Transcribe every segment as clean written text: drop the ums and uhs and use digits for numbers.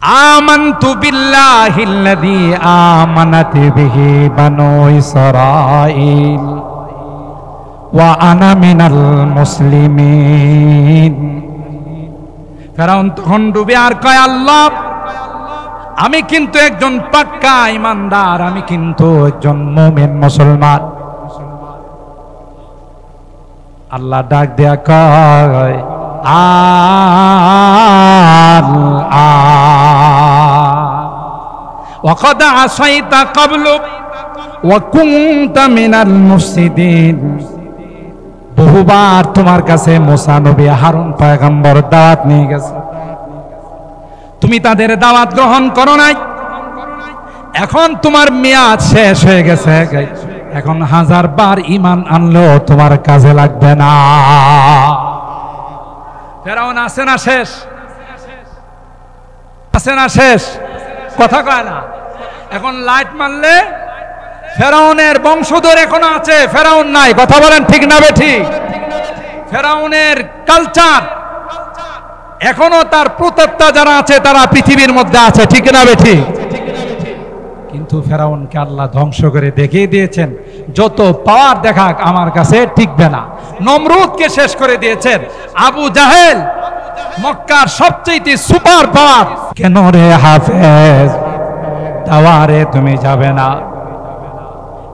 আমানতু বিল্লাহিল্লাযী আমানাত বিহি বানু ইসরাঈল ওয়া আনা মিনাল মুসলিমিন। ফেরাউন তখন ডুবে আর কয়, আল্লাহ আমি কিন্তু একজন পাক্কা ঈমানদার, আমি কিন্তু একজন মুমিন মুসলমান। আল্লাহ ডাক দেয়া কয়, ওয়াকাদ আসাইতা ক্বাবলু ওয়া কুনতা মিনাল মুফসিদিন। বহুবার তোমার কাছে মুসা নবী, হারুন পয়গম্বর দাওয়াত নিয়ে গেছে, তুমি তাদের দাওয়াত গ্রহণ করো নাই। এখন তোমার মেয়াদ শেষ হয়ে গেছে, এখন 1000 বার ঈমান আনলেও তোমার কাজে লাগবে না। ফেরাউন আছে না শেষ? আছে না শেষ? কথা কয় না। এখন লাইট মারলে ফেরাউনের বংশধর এখনো আছে, ফেরাউন নাই। কথা বলেন ঠিক না বেঠিক? ফেরাউনের কালচার এখনো, তার প্রত্যেকটা যারা আছে তারা পৃথিবীর মধ্যে আছে, ঠিক না বেঠিক? কিন্তু ফেরাউনকে আল্লাহ ধ্বংস করে দেখিয়ে দিয়েছেন, যত পাওয়ার দেখাক আমার কাছে টিকবে না। নমরুদকে শেষ করে দিয়েছেন। আবু জাহেল মক্কার সবচেয়ে সুপার পাওয়ার। কেন রে হাফেজ দাওয়ারে তুমি যাবে না?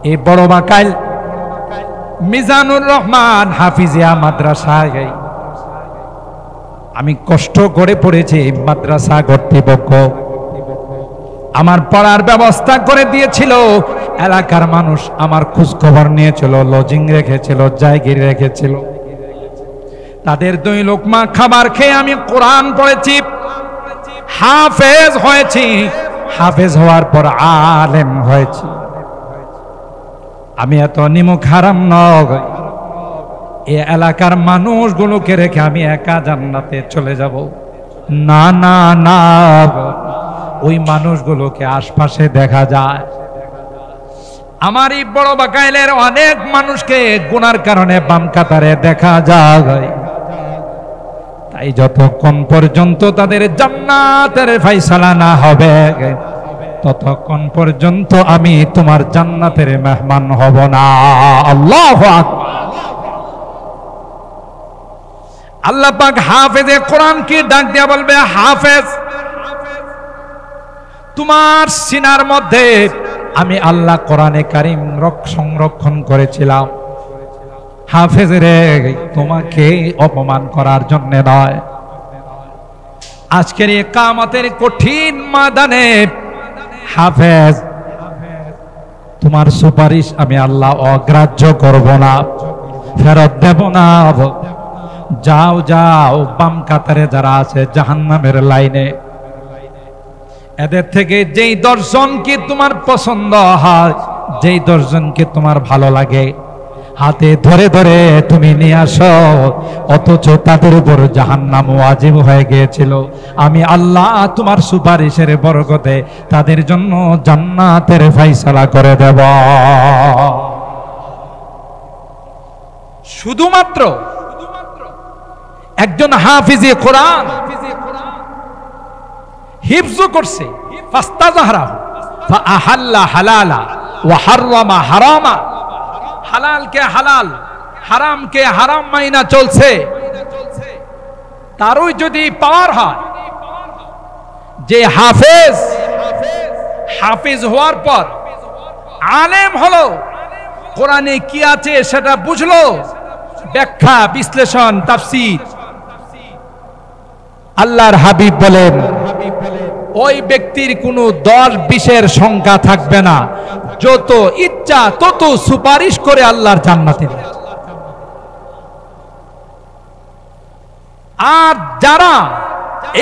এই বড় বাকাইল মিজানুর রহমান হাফিজিয়া মাদ্রাসায় আমি কষ্ট করে পড়েছি। মাদ্রাসা কর্তৃপক্ষ আমার পড়ার ব্যবস্থা করে দিয়েছিল, এলাকার মানুষ আমার খোঁজ খবর নিয়েছিল, লজিং রেখেছিল, জায়গির রেখেছিল। তাদের 2 লোকমা খাবার খেয়ে আমি কোরআন পড়েছি, হাফেজ হয়েছি। হাফেজ হওয়ার পর আলেম হয়েছি। আমি এত নিমুখ হারাম নয়, এই এলাকার মানুষগুলোকে রেখে আমি একা জান্নাতে চলে যাব? না না না, ওই মানুষগুলোকে আশপাশে দেখা যায়। আমার এই বড় বাকাইলের অনেক মানুষকে গুনার কারণে বাম কাতারে দেখা যায়। তাই যতক্ষণ পর্যন্ত তাদের জান্নাতের ফয়সালা না হবে, ততক্ষণ পর্যন্ত আমি তোমার জান্নাতের মেহমান হব না। আল্লাহু আকবার। আল্লাহ পাক হাফেজে কোরআন কি ডাক দিয়া বলবে, হাফেজ তোমার সিনার মধ্যে আমি আল্লাহ কোরআনে কারীম সংরক্ষণ করেছিলাম। হাফেজ রে, তোমাকে অপমান করার জন্য নয়। আজকের এই কিয়ামতের কঠিন ময়দানে হাফেজ তোমার সুপারিশ আমি আল্লাহ অগ্রাহ্য করব না, ফেরত দেব না। যাও যাও, বাম কাতারে যারা আছে জাহান্নামের লাইনে, এদের থেকে যেই দর্শনকে তোমার পছন্দ হয়, যেই দর্শনকে তোমার ভালো লাগে, হাতে ধরে ধরে তুমি নিয়ে আসো। অথচ তাদের উপর জাহান্নাম ওয়াজিব হয়ে গিয়েছিল। আমি আল্লাহ তোমার সুপারিশের বরকতে তাদের জন্য জান্নাতের ফয়সালা করে দেব। শুধুমাত্র একজন হাফিজে কোরআন হিফজ করছে, ফাস্তাযহারাহু ফাআহাল্লা হালালা ওয়া হাররামা হারামা, হালালকে হালাল, হারামকে হারাম মাইনা চলছে, তারই যদি পাওয়ার হয় যে হাফেজ হওয়ার পর আলেম হলো, কোরআনে কি আছে সেটা বুঝলো, ব্যাখ্যা বিশ্লেষণ তাফসীর, আল্লাহর হাবিব বলেন ওই ব্যক্তির কোনো 10-20-এর সংখ্যা থাকবে না, যত ইচ্ছা তত সুপারিশ করে আল্লাহর জান্নাতে। আর যারা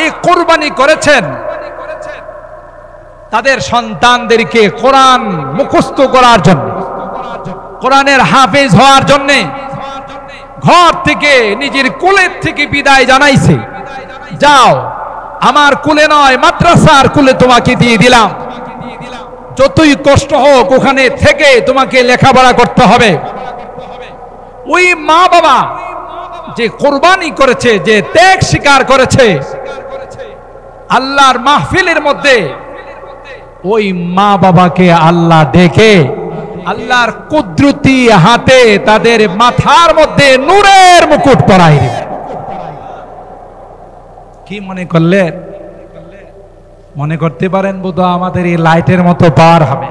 এই কুরবানি করেছেন তাদের সন্তানদেরকে কোরআন মুখস্থ করার জন্য, কোরআনের হাফেজ হওয়ার জন্য ঘর থেকে নিজের কোলের থেকে বিদায় জানাইছে, যাও আমার কোলে নয় মাদ্রাসার কোলে তোমাকে দিয়ে দিলাম, যতই কষ্ট হোক ওখানে থেকে তোমাকে লেখাপড়া করতে হবে। ওই মা বাবা যে কোরবানি করেছে, যে ত্যাগ স্বীকার করেছে, আল্লাহর মাহফিলের মধ্যে ওই মা বাবাকে আল্লাহ ডেকে আল্লাহর কুদরতি হাতে তাদের মাথার মধ্যে নূরের মুকুট পরাই দিবেন। কি মনে করলেন? মনে করতে পারেন বোধ আমাদের এই লাইটের মতো পার হবে।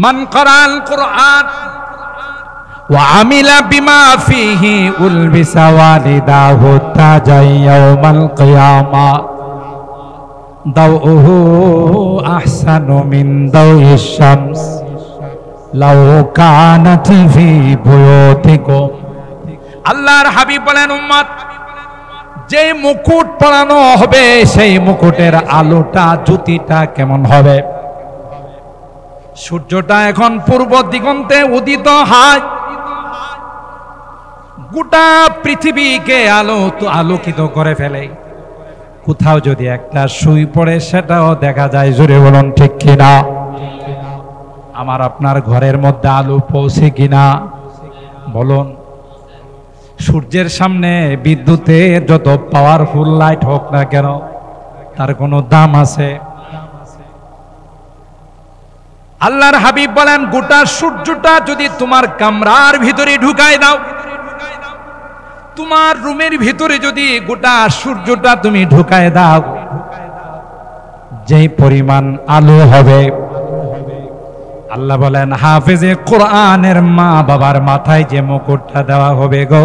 মান করাল কুরআন ওয়া আমিলা বিমা ফিহি উলবিসা ওয়ালিদাহু তাজাই ইয়াউমাল কিয়ামা দাউহু আহসানু মিন দাউইশ শামস লাউ কানাত ফি বুয়ুতিকুম। আল্লাহর হাবিব বলেন, উম্মত, যে মুকুট পরানো হবে সেই মুকুটের আলোটা জ্যোতিটা কেমন হবে? সূর্যটা এখন পূর্ব দিগন্তে উদিত হয়, গোটা পৃথিবীকে আলোকিত করে ফেলে। কোথাও যদি একটা সুই পড়ে সেটাও দেখা যায়। জোরে বলুন ঠিক কিনা? আমার আপনার ঘরের মধ্যে আলো পৌঁছে কিনা বলুন? সূর্যের সামনে বিদ্যুতের যত পাওয়ারফুল লাইট হোক না কেন, তার কোনো দাম আছে? আল্লাহর হাবিব বলেন, গোটা সূর্যটা যদি তোমার কামরার ভিতরে ঢুকায় দাও, তোমার রুমের ভিতরে যদি গোটা সূর্যটা তুমি ঢুকায় দাও, যেই পরিমাণ আলো হবে, আল্লাহ বলেন হাফেজে কোরআনের মা বাবার মাথায় যে মুকুটটা দেওয়া হবে গো,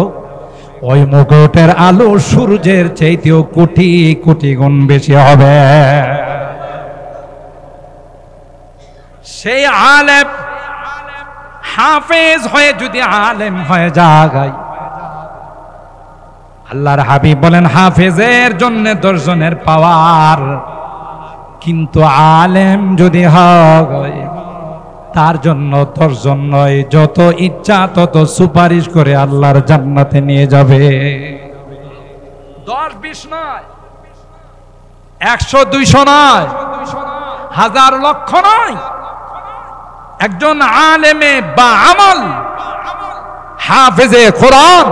ওই মুকুটের আলো সূর্যের চাইতেও কোটি কোটি গুণ বেশি হবে। সেই আলেম হাফেজ হয়ে যদি আলেম হয়ে যায়, আল্লাহর হাবিব বলেন হাফেজের জন্য 10 জনের পাওয়ার, কিন্তু আলেম যদি হয় তার জন্য 10 জন নয়, যত ইচ্ছা তত সুপারিশ করে আল্লাহর জান্নাতে নিয়ে যাবে। 10-20 নয়, 100-200 নয়, 1000 লক্ষ নয়, একজন আলেমে বা আমল হাফেজে কোরআন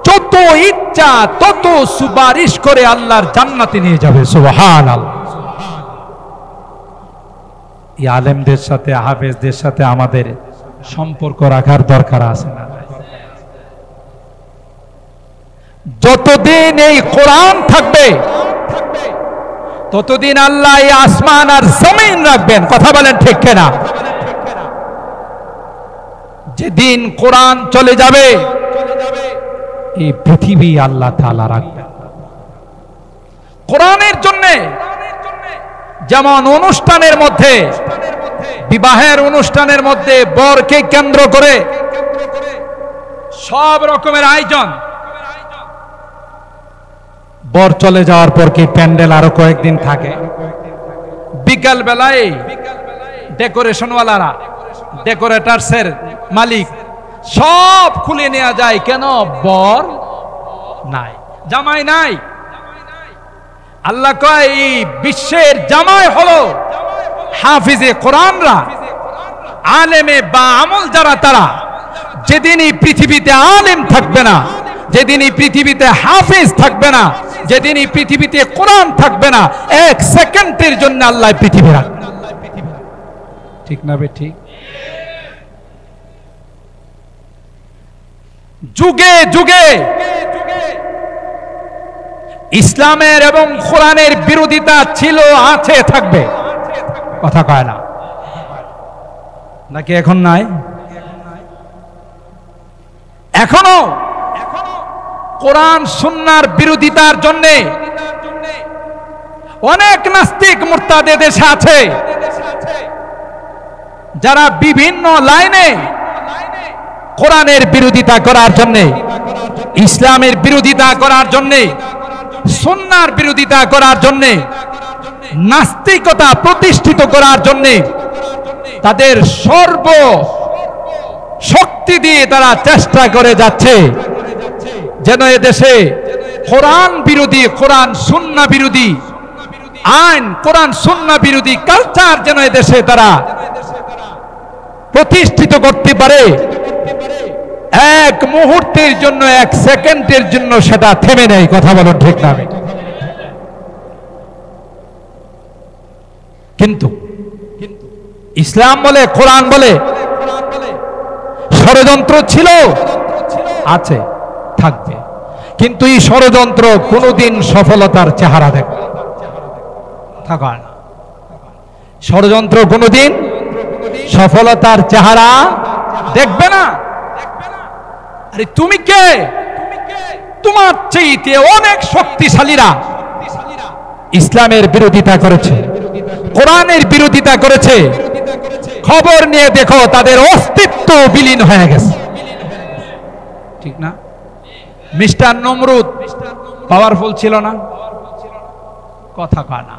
যত ইচ্ছা তত সুপারিশ করে আল্লাহর জান্নাতে নিয়ে যাবে। সুবহানাল্লাহ। এই আলেমদের সাথে হাফেজদের সাথে আমাদের সম্পর্ক রাখার দরকার আছে না? যতদিন এই কোরআন থাকবে ততদিন আল্লাহ এই আসমান আর জমিন রাখবেন। কথা বলেন ঠিক কিনা? যেদিন কোরআন চলে যাবে এই পৃথিবী আল্লাহ তাআলা রাখবেন। কোরআনের জন্য যেমন অনুষ্ঠানের মধ্যে, বিবাহের অনুষ্ঠানের মধ্যে বরকে কেন্দ্র করে সব রকমের আয়োজন, বর চলে যাওয়ার পর কি প্যান্ডেল আরো কয়েকদিন থাকে, বিকাল বেলায় ডেকোরেশনওয়ালারা, ডেকোরেটার্সের মালিক সব খুলে নেওয়া যায়। কেন? বর নাই, জামাই নাই। আল্লাহ কয় এই বিশ্বের জামাই হলো হাফিজে কোরআনরা, আলেমে বা আমল যারা, তারা যেদিন এই পৃথিবীতে আলেম থাকবে না, যেদিন এই পৃথিবীতে হাফিজ থাকবে না, যেদিন এই পৃথিবীতে কোরআন থাকবে না, 1 সেকেন্ডের জন্য আল্লাহ পৃথিবী রাখবে। ঠিক না বে ঠিক? যুগে যুগে ইসলামের এবং কোরআনের বিরোধিতা ছিল, আছে, থাকবে। কথা কয় না নাকি? এখন নাই? এখনো কোরআন সুন্নাহর বিরোধিতার জন্য অনেক নাস্তিক মুরতাদ দেশে আছে, যারা বিভিন্ন লাইনে কোরআনের বিরোধিতা করার জন্য, ইসলামের বিরোধিতা করার জন্য, সুন্নাহর বিরোধিতা করার জন্য, নাস্তিকতা প্রতিষ্ঠিত করার জন্য তাদের সর্ব শক্তি দিয়ে তারা চেষ্টা করে যাচ্ছে যেন এদেশে কোরআন বিরোধী, কোরআন সুন্নাহ বিরোধী আইন, কোরআন সুন্নাহ বিরোধী কালচার যেন এদেশে তারা প্রতিষ্ঠিত করতে পারে। এক মুহূর্তের জন্য, এক সেকেন্ডের জন্য সেটা থেমে নেই। কথা বলো ঠিক না? কিন্তু ইসলাম বলে, কোরআন বলে ষড়যন্ত্র ছিল, আছে, থাকবে, কিন্তু এই ষড়যন্ত্র কোনোদিন সফলতার চেহারা দেখবে না। ষড়যন্ত্র কোনোদিন সফলতার চেহারা দেখবে না। আরে তুমি কে? তোমার চাইতে অনেক শক্তিশালীরা ইসলামের বিরোধিতা করেছে, কোরআনের বিরোধিতা করেছে। খবর নিয়ে দেখো, তাদের অস্তিত্ব বিলীন হয়ে গেছে, ঠিক না? মিস্টার নমরুদ পাওয়ারফুল ছিল না? কথা কয় না।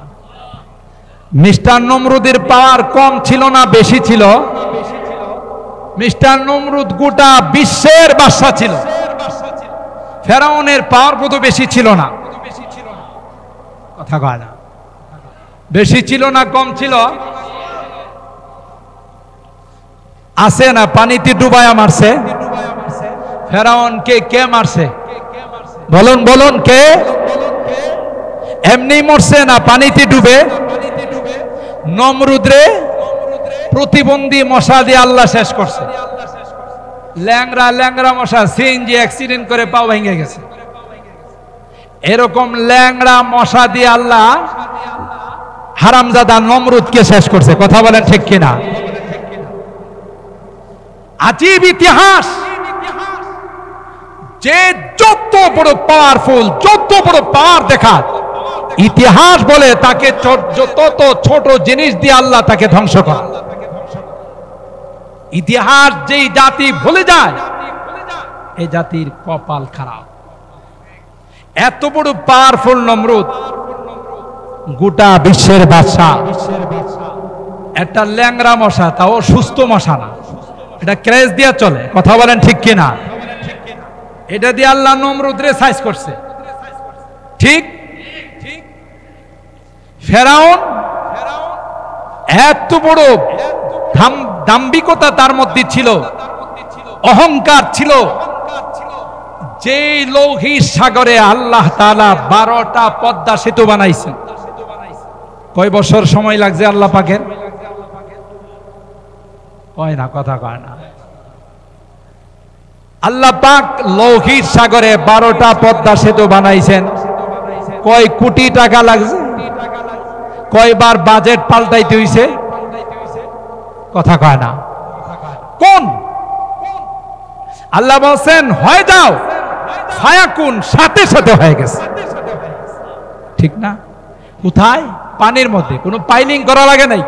মিস্টার নমরুদের পাওয়ার কম ছিল না, বেশি ছিল? মিস্টার নমরুদ গোটা বিশ্বের বাদশা ছিল। ফেরাউনের পাওয়ার বোধ বেশি ছিল না? কথা কয় না। বেশি ছিল না কম ছিল? আছে না? পানিতে ডুবায়া মারছে ফেরাউনকে। কে মারছে? বলুন বলুন, কে? এমনি মরছে না পানিতে ডুবে? নমরুদরে প্রতিবন্ধী মশা দিয়ে আল্লাহ শেষ করছে। ল্যাংরা ল্যাংরা মশা, সিএনজি অ্যাক্সিডেন্ট করে পাও ভেঙে গেছে। এরকম ল্যাংরা মশা দিয়ে আল্লাহ হারামজাদা নমরুদকে শেষ করছে। কথা বলেন ঠিক কিনা? আজীব ইতিহাস। যে যত বড় পাওয়ারফুল, যত বড় পাওয়ার দেখা, ইতিহাস বলে তাকে তত ছোট জিনিস দিয়ে আল্লাহ তাকে ধ্বংস করে। ইতিহাস যেই জাতি ভুলে যায়, এই জাতির কপাল খারাপ। এত বড় পাওয়ারফুল নমরুদ, গোটা বিশ্বের বাদশা, একটা ল্যাংরা মশা, তাও সুস্থ মশা না, এটা ক্রেজ দিয়ে চলে। কথা বলেন ঠিক কিনা? এটা দিয়ে আল্লাহ নমরুদরে সাইজ করছে। ঠিক? ফেরাউন এত বড় দাম্ভিকতা তার মধ্যে ছিল, অহংকার ছিল, যে লৌহিত সাগরে আল্লাহ তাআলা 12টা পদ্মা সেতু বানাইছেন। কয় বছর সময় লাগছে আল্লাহ পাকের? কয় না, কথা কয় না। আল্লাহ পাক লৌহিত সাগরে 12টা পদ্মা সেতু বানাইছেন। কয় কোটি টাকা লাগছে? কয়বার বাজেট পাল্টাইতে হইছে? কথা কয় না। কোন আল্লাহ বলছেন হয়ে যাও, ফায়াকুন, সাথে সাথে হয়ে গেছে। ঠিক না? কোথায়? পানির মধ্যে। কোনো পাইলিং করা লাগে নাই,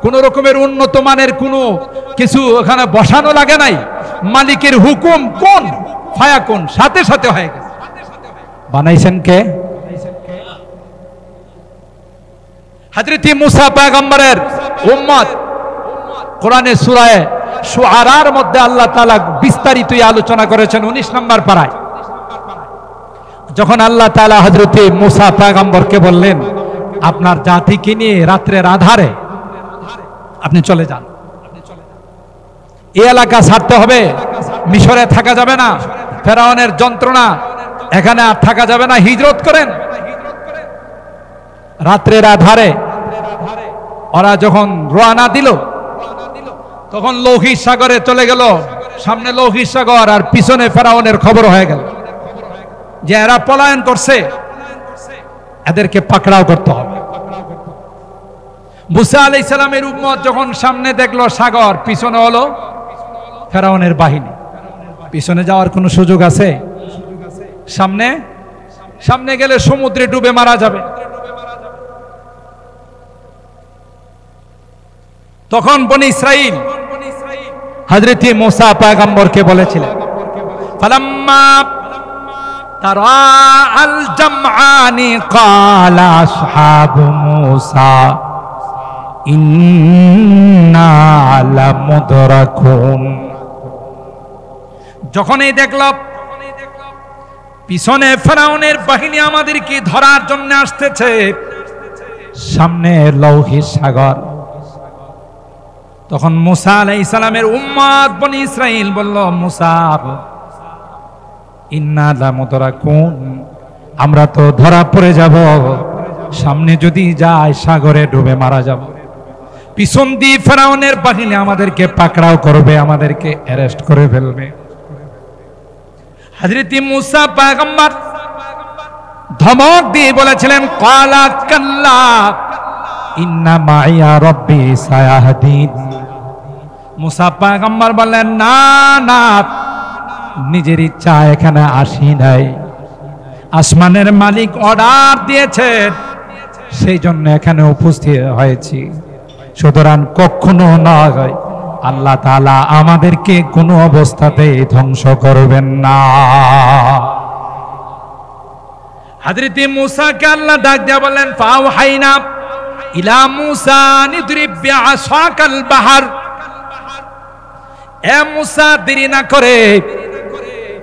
কোন রকমের উন্নত মানের কোনো কিছু ওখানে বসানো লাগে নাই। মালিকের হুকুম, কোন ফায়াকুন, সাথে সাথে হয়ে গেছে। বানাইছেন কে? হযরত মুসা পয়গম্বরের উম্মত। কোরআনের সূরা শুআরার মধ্যে আল্লাহ তাআলা বিস্তারিত আলোচনা করেছেন 19 নম্বর পারায়। যখন আল্লাহ তাআলা হযরত মুসা পয়গম্বরকে বললেন, আপনার জাতিকে নিয়ে রাত্রের আধারে আপনি চলে যান, এই এলাকা ছাড়তে হবে, মিশরে থাকা যাবে না, ফেরাউনের যন্ত্রণা, এখানে আর থাকা যাবে না, হিজরত করেন। রাত্রের আধারে ওরা যখন রওনা দিল, তখন লৌহিত সাগরে চলে গেল। সামনে লৌহিত সাগর আর পিছনে ফেরাউনের খবর হয়ে গেল যে এরা পলায়ন করছে, এদেরকে পাকড়াও করতে হবে। মুসা আলাইহিস সালামের উম্মত যখন সামনে দেখলো সাগর, পিছনে হলো ফেরাউনের বাহিনী। পিছনে যাওয়ার কোনো সুযোগ আছে? সামনে সামনে গেলে সমুদ্রে ডুবে মারা যাবে। তখন বনি ইসরাইল হযরত মুসা পয়গম্বরকে বলেছিলেন, ফালাম্মা তারা আল জামআনি ক্বালা আসহাবু মুসা ইন্না লামুদরাকুন। যখনই দেখলাম পিছনে ফেরাউনের বাহিনী আমাদেরকে ধরার জন্য আসতেছে, সামনে লৌহিত সাগর, তখন মুসা আলাইহিস সালামের উম্মত বনি ইসরাইল বলল, মুসা ইন্না লামুদরাকুন, আমরা তো ধরা পড়ে যাব, সামনে যদি যায় সাগরে ডুবে মারা যাব, পিছন দিয়ে ফেরাউনের বাহিনী আমাদেরকে পাকড়াও করবে, আমাদেরকে অ্যারেস্ট করে ফেলবে। হযরত মুসা পয়গম্বর ধমক দিয়ে বলেছিলেন, ক্বালা কাল্লা ইন্না মাইয়া রাব্বি সায়াহদিন। মুসা পয়গম্বর বললেন, না না, নিজের ইচ্ছা এখানে আসি নাই, আসমানের মালিক অর্ডার দিয়েছেন, সেই জন্য এখানে উপস্থিত হয়েছি। সুতরাং কখনো নয়, আল্লাহ তাআলা আমাদেরকে কোনো অবস্থাতেই ধ্বংস করবেন না। হযরত মুসাকে আল্লাহ ডাক দিয়ে বললেন, ফাওহাইনা ইলা মুসা নিদ্রিব বিআসাকাল বাহর, এ মুসা দেরি না করে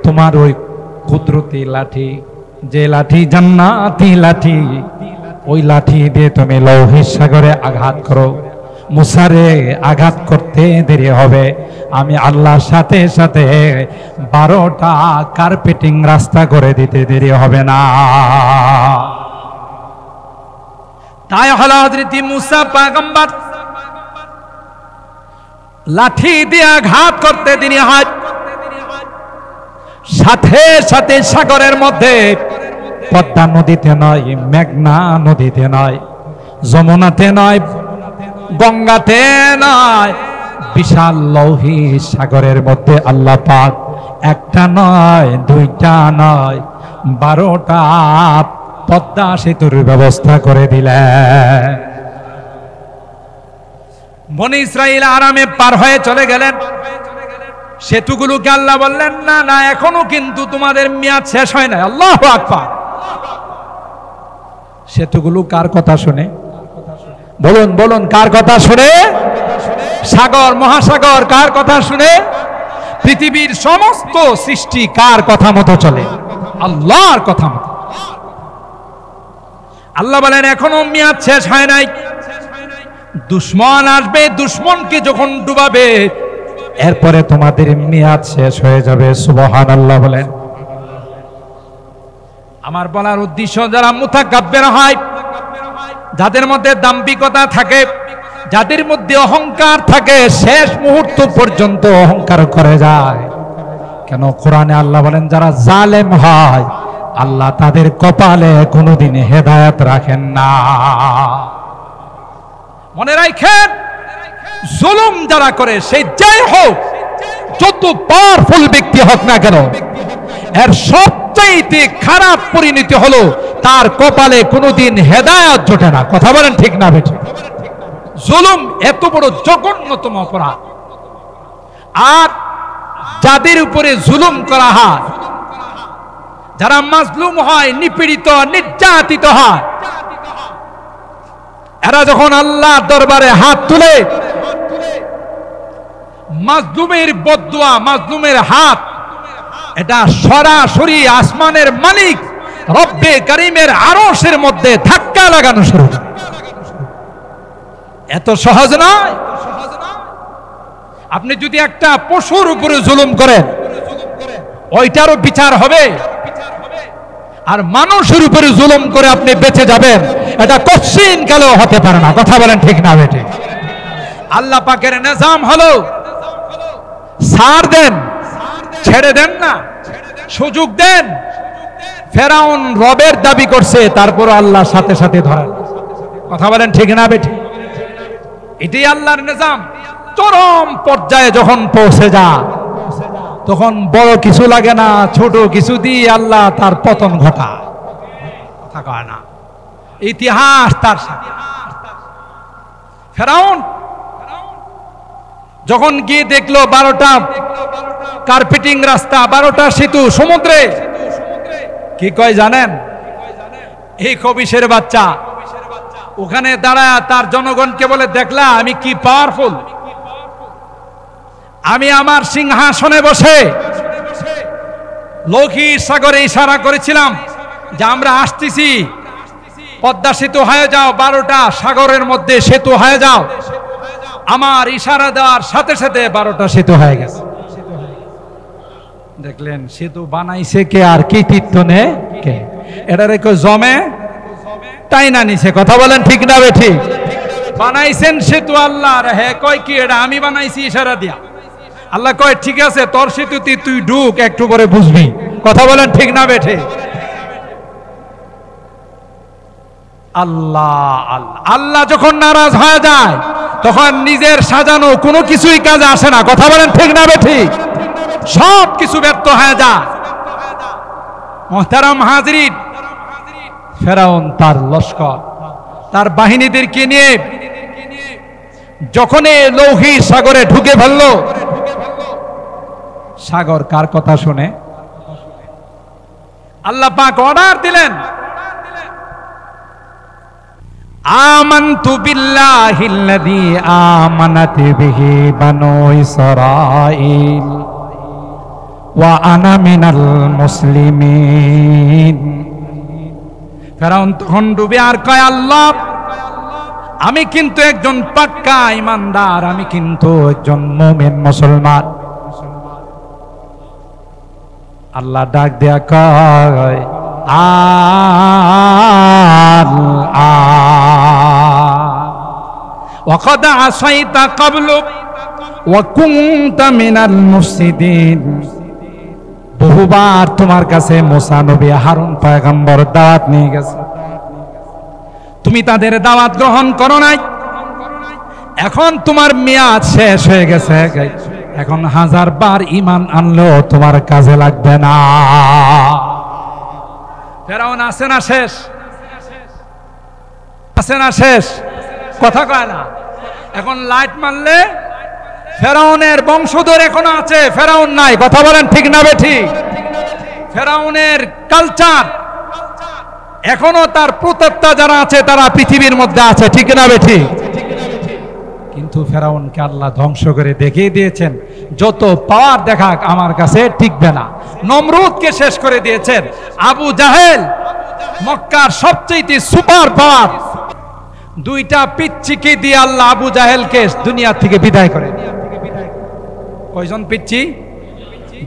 তোমার ওই কুদরতি লাঠি, যে লাঠি জান্নাতি লাঠি, ওই লাঠি দিয়ে তুমি লৌহিত সাগরে আঘাত করো। মুসারে আঘাত করতে দেরি হবে, আমি আল্লাহর সাথে সাথে 12টা কার্পেটিং রাস্তা করে দিতে দেরি হবে না। তাই হলো হযরত মুসা পয়গম্বর লাঠি দিয়ে আঘাত করতে দেরি হয়, সাথে সাথে সাগরের মধ্যে পদ্মা নদীতে নয়, মেঘনা নদীতে নয়, যমুনাতে নয়, গঙ্গাতে নয়, বিশাল লৌহিত সাগরের মধ্যে আল্লাহ পাক একটা নয়, দুইটা নয়, 12টা পদ্মা সেতুর ব্যবস্থা করে দিলেন। বনি ইসরাইল আরামে পার হয়ে চলে গেলেন। সেতুগুলোকে আল্লাহ বললেন, না না, এখনো কিন্তু তোমাদের মেয়াদ শেষ হয় নাই। আল্লাহু আকবার। সেতুগুলো কার কথা শুনে? বলুন বলুন, কার কথা শুনে? সাগর মহাসাগর কার কথা শুনে? পৃথিবীর সমস্ত সৃষ্টি কার কথা মতো চলে? আল্লাহর কথা মতো। আল্লাহ বলেন, এখনো মেয়াদ শেষ হয় নাই, দুশমন আসবে, দুশমনকে যখন ডুবাবে এরপরে তোমাদের মেয়াদ শেষ হয়ে যাবে। সুবহানাল্লাহ বলেন। আমার বলার উদ্দেশ্য, যারা মুতাকাব্বির হয়, যাদের মধ্যে দাম্ভিকতা থাকে, যাদের মধ্যে অহংকার থাকে, শেষ মুহূর্ত পর্যন্ত অহংকার করে যায়। কেন? কোরআনে আল্লাহ বলেন, যারা জালেম হয় আল্লাহ তাদের কপালে কোনোদিন হেদায়েত রাখেন না। মনে রাখেন, জুলুম যারা করে, সেই যাই হোক, যত পাওয়ারফুল ব্যক্তি হোক না কেন, এর সবচাইতে খারাপ পরিণতি হলো তার কপালে কোনোদিন হেদায়েত জোটে না। কথা বলেন ঠিক না বেঠিক? জুলুম এত বড় জঘন্যতম অপরাধ। আর যাদের উপরে জুলুম করা হয়, যারা মাজলুম হয়, নিপীড়িত নির্যাতিত হয়, এরা যখন আল্লাহর দরবারে হাত তুলে, মাজলুমের বদদুয়া, মাজলুমের হাত, এটা সরাসরি আসমানের মালিক রব্বে করিমের আরশের মধ্যে ধাক্কা লাগানো শুরু। এত সহজ নয়। আপনি যদি একটা পশুর উপরে জুলুম করেন, ওইটারও বিচার হবে, আর মানুষের উপরে জুলুম করে আপনি বেঁচে যাবেন, এটা কঠিন কালেও হতে পারে না। কথা বলেন ঠিক না বেটে? আল্লাহ পাকের নিজাম হলো, ছাড় দেন, ছেড়ে দেন না, সুযোগ দেন। ফেরাউন রবের দাবি করছে, তারপর আল্লাহর সাথে সাথে ধরেন। কথা বলেন ঠিক না বেটে? এটাই আল্লাহর নিজাম। চরম পর্যায়ে যখন পৌঁছে যায়, তখন বড় কিছু লাগে না, ছোট কিছু দিয়ে আল্লাহ তার পতন ঘটায়। কথা কয় না? ইতিহাস তার সাথে। ফেরাউন যখন গিয়ে দেখলো 12টা কার্পেটিং রাস্তা, 12টা সেতু সমুদ্রে, কি কয় জানেন? এই কবিশের বাচ্চা ওখানে দাঁড়ায় তার জনগণকে বলে, দেখলা আমি কি পাওয়ারফুল? আমি আমার সিংহাসনে বসে লৌহিত সাগরে ইশারা করেছিলাম যে আমরা আসতেছি, পদ্মা সেতু হয়ে যাও, 12টা সাগরের মধ্যে সেতু হয়ে যাও। আমার ইশারা দেওয়ার সাথে সাথে 12টা সেতু হয়ে গেছে। দেখলেন সেতু বানাইছে কে আর কৃতিত্ব নে কে? এটারে কেউ জমে তাই না নিছে? কথা বলেন ঠিক না বেঠিক? বানাইছেন সেতু আল্লাহ, আর হে কয় কি এটা আমি বানাইছি ইশারা দিয়া। আল্লাহ কয় ঠিক আছে তোর সেতুতে তুই ঢুক, একটু করে বুঝবি। কথা বলেন ঠিক না বেঠিক? আল্লাহ আল্লাহ আল্লাহ যখন নারাজ হয়ে যায় তখন নিজের সাজানো কোনো কিছুই কাজে আসে না। কথা বলেন ঠিক না বেঠিক? সব কিছু ব্যর্থ হয়ে যায়। মুহতারাম হাজরিন, ফেরাউন তার লস্কর, তার বাহিনীদেরকে নিয়ে যখন লৌহির সাগরে ঢুকে ফেলল, সাগর কার কথা শুনে? আল্লাহ পাক অর্ডার দিলেন, আমানতু বিল্লাহিল্লাযী আমানাত বিহি বানু ইসরাঈল ওয়া আনা মিনাল মুসলিমিন। ফেরাউন তখন ডুবে আর কয়, আল্লাহ আমি কিন্তু একজন পাক্কা ইমানদার, আমি কিন্তু একজন মুমিন মুসলমান। আল্লাহ ডাক দেয়া কয়, وقد عصيت قبل وكنت من المفسدين। বহুবার তোমার কাছে মুসা নবী, হারুন পয়গম্বর দাওয়াত নিয়ে গেছে, তুমি তাদের দাওয়াত গ্রহণ করো নাই। এখন তোমার মেয়াদ শেষ হয়ে গেছে, এখন 1000 বার ঈমান আনলেও তোমার কাজে লাগবে না। ফেরাউন আছে না শেষ? আছে না শেষ? কথা কয় না। এখন লাইট মারলে ফেরাউনের বংশধর এখনো আছে, ফেরাউন নাই। কথা বলেন ঠিক না বেঠিক? ফেরাউনের কালচার এখনো, তার প্রতাপ্তা যারা আছে তারা পৃথিবীর মধ্যে আছে, ঠিক না বেঠিক? কিন্তু ফেরাউনকে আল্লাহ ধ্বংস করে দেখিয়ে দিয়েছেন, যত পাওয়ার দেখাক আমার কাছে টিকবে না। নমরুদকে শেষ করে দিয়েছেন। আবু জাহেল মক্কার সবচেয়ে সুপার পাওয়ার, 2টা পিচ্চিকে দিয়ে আল্লাহ আবু জাহেলকে দুনিয়া থেকে বিদায় করে। কয়জন পিচ্চি?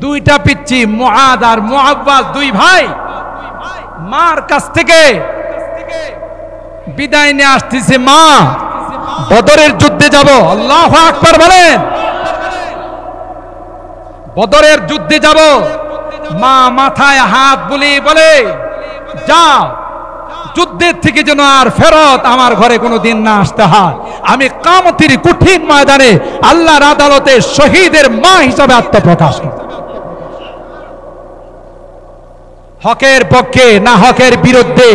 2টা পিচ্চি, মুআদ আর মুআব্বাস, 2 ভাই মার কাছ থেকে বিদায় নিয়ে আসতেছে। মা, বদরের যুদ্ধে যাব। আল্লাহু আকবার বলেন। বদরের যুদ্ধে যাব। মা মাথায় হাত বুলিয়ে বলে, যাও, যুদ্ধের থেকে যেন আর ফেরত আমার ঘরে কোনো দিন না আসতে হয়। আমি কিয়ামতের কঠিন ময়দানে আল্লাহর আদালতে শহীদের মা হিসাবে আত্মপ্রকাশ করব। হকের পক্ষে না হকের বিরুদ্ধে?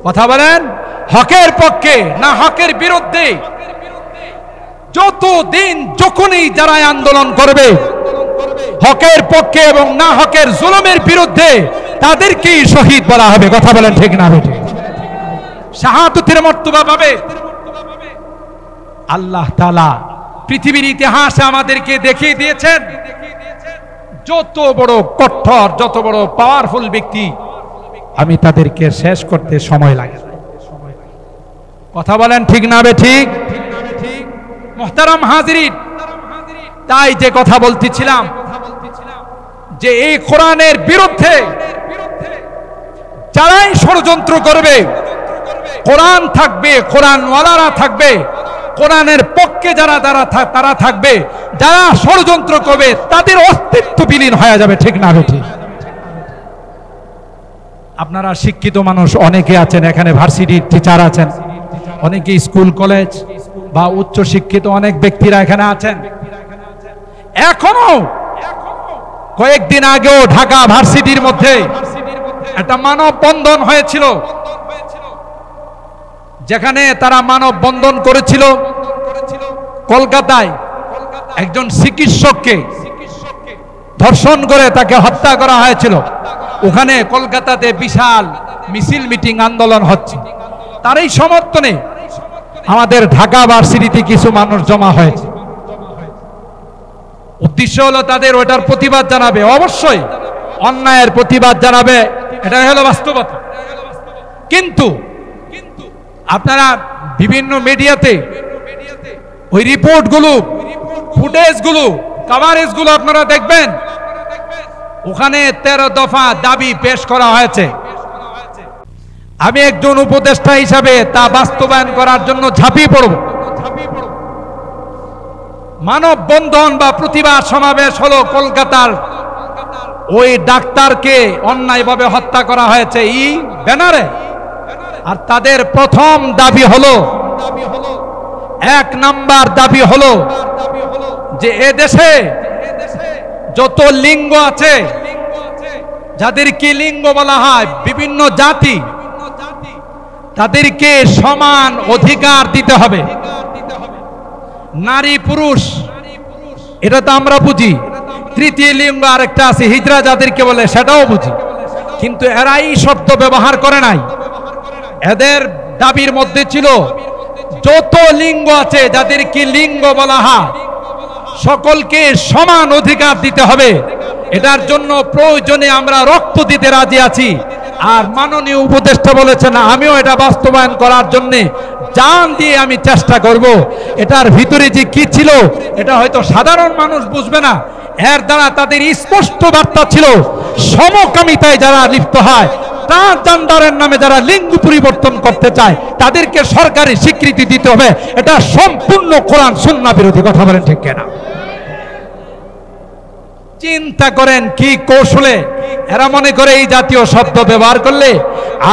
কথা বলেন। হকের পক্ষে না হকের বিরুদ্ধে? যতদিন যখনই যারা আন্দোলন করবে হকের পক্ষে এবং না হকের জুলুমের বিরুদ্ধে, তাদেরকেই শহীদ বলা হবে। কথা বলেন ঠিক না বেঠিক? শাহাদাতের মর্তবা পাবে। আল্লাহ তাআলা পৃথিবীর ইতিহাসে আমাদেরকে দেখিয়ে দিয়েছেন, যত বড় কঠোর, যত বড় পাওয়ারফুল ব্যক্তি, আমি তাদেরকে শেষ করতে সময় লাগে। কথা বলেন ঠিক না বেঠিক? মুহতারাম হাজিরিন, তাই যে কথা বলতেছিলাম যে এই কোরআনের বিরুদ্ধে যারাই ষড়যন্ত্র করবে, কোরআন থাকবে, কোরআনওয়ালারা থাকবে, কোরআনের পক্ষে যারা তারা থাকবে, যারা ষড়যন্ত্র করবে তাদের অস্তিত্ব বিলীন হয়ে যাবে, ঠিক না বেঠিক? আপনারা শিক্ষিত মানুষ অনেকে আছেন এখানে, ভার্সিটির টিচার আছেন, অনেকে স্কুল কলেজ বা উচ্চ শিক্ষিত অনেক ব্যক্তিরা এখানে আছেন। এখনো কয়েকদিন আগেও ঢাকা ভার্সিটির মধ্যে একটা মানববন্ধন হয়েছিল, যেখানে তারা মানববন্ধন করেছিল কলকাতায় একজন চিকিৎসককে ধর্ষণ করে তাকে হত্যা করা হয়েছিল। ওখানে কলকাতাতে বিশাল মিছিল, মিটিং, আন্দোলন হচ্ছে। তার এই সমর্থনে আমাদের ঢাকা ভার্সিটিতে কিছু মানুষ জমা হয়েছে। উদ্দেশ্য হলো তাদের ওটার প্রতিবাদ জানাবে, অবশ্যই অন্যায়ের প্রতিবাদ জানাবে, এটা হলো বাস্তবতা। কিন্তু আপনারা বিভিন্ন মিডিয়াতে ওই রিপোর্টগুলো, ফুটেজগুলো, কভারেজগুলো আপনারা দেখবেন। ওখানে 13 দফা দাবি পেশ করা হয়েছে। আমি একজন উপদেষ্টা হিসাবে তা বাস্তবায়ন করার জন্য ঝাঁপিয়ে পড়ব। মানববন্ধন বা প্রতিবাদ সমাবেশ হলো কলকাতার ওই ডাক্তারকে অন্যায়ভাবে হত্যা করা হয়েছে এই ব্যানারে। আর তাদের প্রথম দাবি হলো, 1 নাম্বার দাবি হলো যে এদেশে যত লিঙ্গ আছে, যাদেরকে লিঙ্গ বলা হয়, বিভিন্ন জাতি, তাদেরকে সমান অধিকার দিতে হবে। নারী পুরুষ এটা তো আমরা বুঝি, তৃতীয় লিঙ্গ আরেকটা আছে হিজড়া যাদেরকে বলে, সেটাও বুঝি, কিন্তু এরা এই শব্দ ব্যবহার করে নাই। এদের দাবির মধ্যে ছিল যত লিঙ্গ আছে, যাদেরকে লিঙ্গ বলা হয়, সকলকে সমান অধিকার দিতে হবে। এটার জন্য প্রয়োজনে আমরা রক্ত দিতে রাজি আছি। আর মাননীয় উপদেষ্টা বলেছেন আমিও এটা বাস্তবায়ন করার জন্য জান দিয়ে আমি চেষ্টা করব। এটার ভিতরে যে কি ছিল এটা হয়তো সাধারণ মানুষ বুঝবে না। এর দ্বারা তাদের স্পষ্ট বার্তা ছিল, সমকামিতায় যারা লিপ্ত হয়, ট্রান্সজেন্ডারের নামে যারা লিঙ্গ পরিবর্তন করতে চায়, তাদেরকে সরকারি স্বীকৃতি দিতে হবে। এটা সম্পূর্ণ কোরআন সুন্নাহ বিরোধী। কথা বলেন ঠিক কিনা? চিন্তা করেন কি কৌশলে এরা মনে করে এই জাতীয় শব্দ ব্যবহার করলে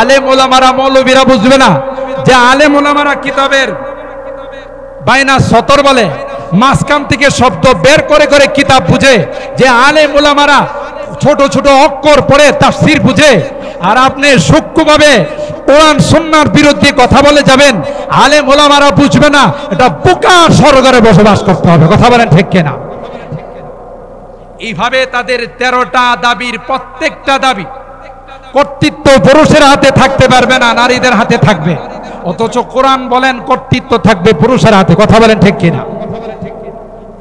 আলেম ওলামারা, মৌলবীরা বুঝবে না যে আলেম ওলামারা কিতাবের বাইনা সতর বলে, মাঝখান থেকে শব্দ বের করে করে কিতাব বুঝে। যে আলেম ওলামারা ছোট ছোট অক্ষর পড়ে তাফসীর বুঝে, আর আপনি সূক্ষ্মভাবে কোরআন সুন্নাহর বিরুদ্ধে কথা বলে যাবেন, আলেম ওলামারা বুঝবে না। এটা বোকা সরগরে বসবাস করতে হবে। কথা বলেন ঠিক কিনা? এইভাবে তাদের 13টা দাবির প্রত্যেকটা দাবি, কর্তৃত্ব পুরুষের হাতে থাকতে পারবে না, নারীদের হাতে থাকবে। অথচ কোরআন বলেন কর্তৃত্ব থাকবে পুরুষের হাতে। কথা বলেন ঠিক কিনা?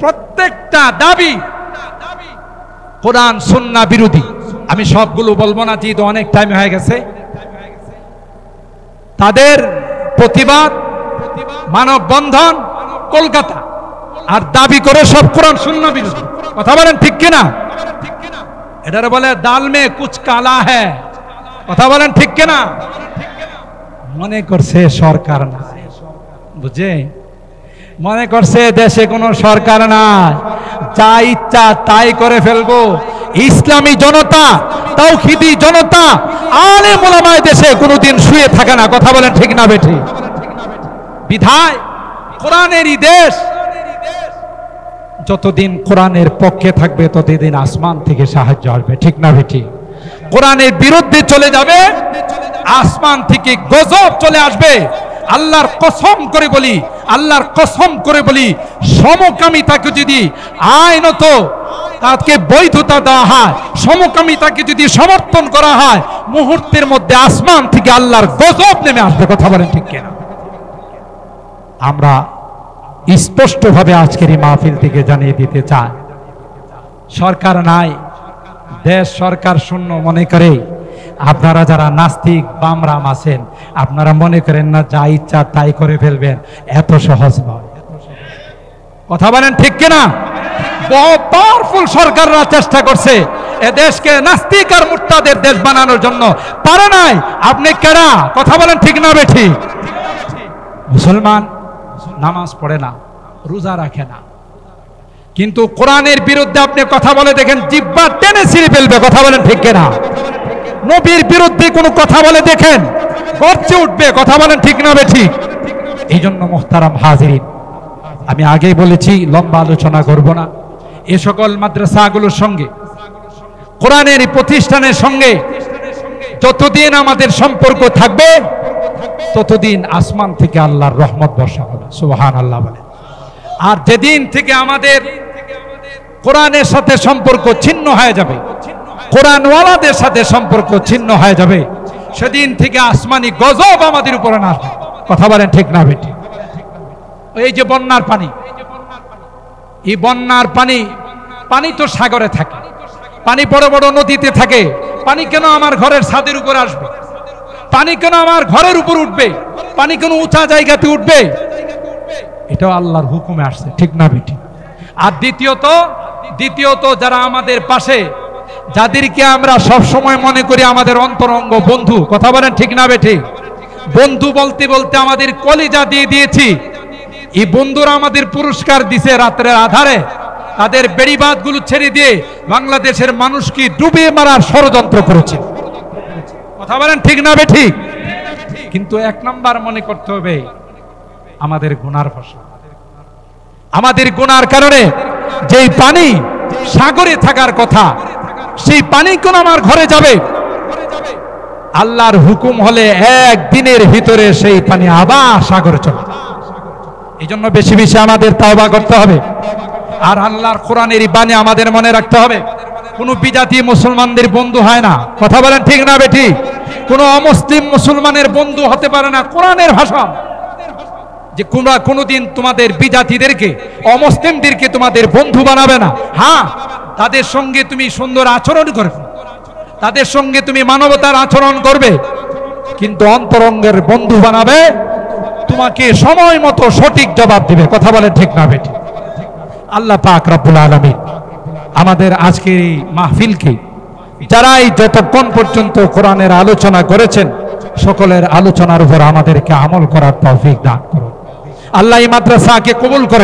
প্রত্যেকটা দাবি কোরআন সুন্নাহ বিরোধী। আমি সবগুলো বলবো না, যেহেতু অনেক টাইম হয়ে গেছে। তাদের প্রতিবাদ, মানববন্ধন কলকাতা, আর দাবি করে সব কোরআন সুন্নাহ বিরোধী। কথা বলেন ঠিক কিনা? এটার বলে দাল মে কুছ কালা হ্যায়। কথা বলেন ঠিক কিনা? মনে করছে সরকার না, বুঝে মনে করছে দেশে কোনো সরকার নাই, যা ইচ্ছা তাই করে ফেলবো। ইসলামী জনতা, তাওহীদি জনতা, আলেম ওলামায়ে দেশে কোনোদিন শুয়ে থাকে না। কথা বলেন ঠিক না বেঠি? বিধায় কোরআনেরই দেশ, যতদিন কোরআনের পক্ষে থাকবে ততদিন আসমান থেকে সাহায্য আসবে। ঠিক না বেঠি? কোরআনের বিরুদ্ধে চলে যাবে, আসমান থেকে গজব চলে আসবে। আল্লাহর কসম করে বলি, আল্লাহর কসম করে বলি, সমকামিতাকে যদি আইনত তাকে বৈধতা দেওয়া হয়, সমকামিতাকে যদি সমর্থন করা হয়, মুহূর্তের মধ্যে আসমান থেকে আল্লাহর গজব নেমে আসবে। কথা বলেন ঠিক কিনা? আমরা স্পষ্টভাবে আজকের এই মাহফিল থেকে জানিয়ে দিতে চাই, সরকার নাই, দেশ সরকার শূন্য মনে করে আপনারা যারা নাস্তিক বামরাম আছেন, আপনারা মনে করেন না যা ইচ্ছা তাই করে ফেলবেন। এত সহজ নয়। কথা বলেন ঠিক কিনা? বহু পাওয়ারফুল সরকাররা চেষ্টা করছে এ দেশকে নাস্তিক আর মুরতাদের দেশ বানানোর জন্য, পারে নাই। আপনি কেডা? কথা বলেন ঠিক না বেঠি? মুসলমান নামাজ পড়ে না, রোজা রাখে না, কিন্তু কোরআনের বিরুদ্ধে আপনি কথা বলে দেখেন, জিহ্বা টেনে ছিঁড়ে ফেলবে। কথা বলেন ঠিক কিনা? নবীর বিরুদ্ধে কোনো কথা বলে দেখেন, গর্জে উঠবে। কথা বলেন ঠিক না বেঠি? এই জন্য মুহতারাম হাজিরিন, আমি আগেই বলেছি লম্বা আলোচনা করব না। এ সকল মাদ্রাসাগুলোর সঙ্গে, কোরআনের প্রতিষ্ঠানের সঙ্গে যতদিন আমাদের সম্পর্ক থাকবে, ততদিন আসমান থেকে আল্লাহর রহমত বর্ষা হবে। সুবহানাল্লাহ বলে। আর যেদিন থেকে আমাদের কোরআনের সাথে সম্পর্ক ছিন্ন হয়ে যাবে, কোরআনওয়ালাদের সাথে সম্পর্ক ছিন্ন হয়ে যাবে, সেদিন থেকে আসমানি গজব আমাদের উপরে আসবে। কথা বলেন ঠিক না বেটি? এই যে বন্যার পানি, এই বন্যার পানি, পানি তো সাগরে থাকে, পানি বড় বড় নদীতে থাকে। পানি কেন আমার ঘরের ছাদের উপর আসবে? পানি কেন আমার ঘরের উপর উঠবে? পানি কেন উঁচা জায়গাতে উঠবে? এটাও আল্লাহর হুকুমে আসছে, ঠিক না বেটি? আর দ্বিতীয়ত যারা আমাদের পাশে, যাদেরকে আমরা সব সময় মনে করি আমাদের অন্তরঙ্গ বন্ধু, কথা বলেন ঠিক না বেটি? বন্ধু বলতে বলতে আমাদের কলিজা দিয়ে দিয়েছি, এই বন্ধুরা আমাদের পুরস্কার দিছে রাতের আধারে, তাদের বেড়িবাঁধগুলো ছেড়ে দিয়ে বাংলাদেশের মানুষকে ডুবিয়ে মারার ষড়যন্ত্র করেছে, কথা বলেন ঠিক না বেটি? কিন্তু এক নাম্বার মনে করতে হবে আমাদের গুনার ফসল, আমাদের গুনার কারণে যেই পানি সাগরে থাকার কথা সেই পানি কোন আমার ঘরে যাবে, আল্লাহর হুকুম হলে একদিনের ভিতরে সেই পানি আবার সাগরে চলে। এই জন্য বেশি বেশি আমাদের তাওবা করতে হবে। আর আল্লাহর কোরআনের বাণী আমাদের মনে রাখতে হবে, কোন বিজাতি মুসলমানদের বন্ধু হয় না, কথা বলেন ঠিক না বেটি? কোন অমুসলিম মুসলমানের বন্ধু হতে পারে না কোরআনের ভাষা। যে তোমরা কোনোদিন তোমাদের বিজাতিদেরকে, অমুসলিমদেরকে তোমাদের বন্ধু বানাবে না। হ্যাঁ, তাদের সঙ্গে তুমি সুন্দর আচরণ করবে, তাদের সঙ্গে তুমি মানবতার আচরণ করবে, কিন্তু অন্তরঙ্গের বন্ধু বানাবে, তোমাকে সময় মতো সঠিক জবাব দিবে, কথা বলেন ঠিক না বেটি? আল্লাহ পাক রব্বুল আলামিন আমাদের আজকের এই মাহফিলকে, যারাই যতক্ষণ পর্যন্ত কোরআনের আলোচনা করেছেন, সকলের আলোচনার উপর আমাদেরকে আমল করার তৌফিক দান করুন। আল্লাহ এই মাদ্রাসাকে কবুল করেন।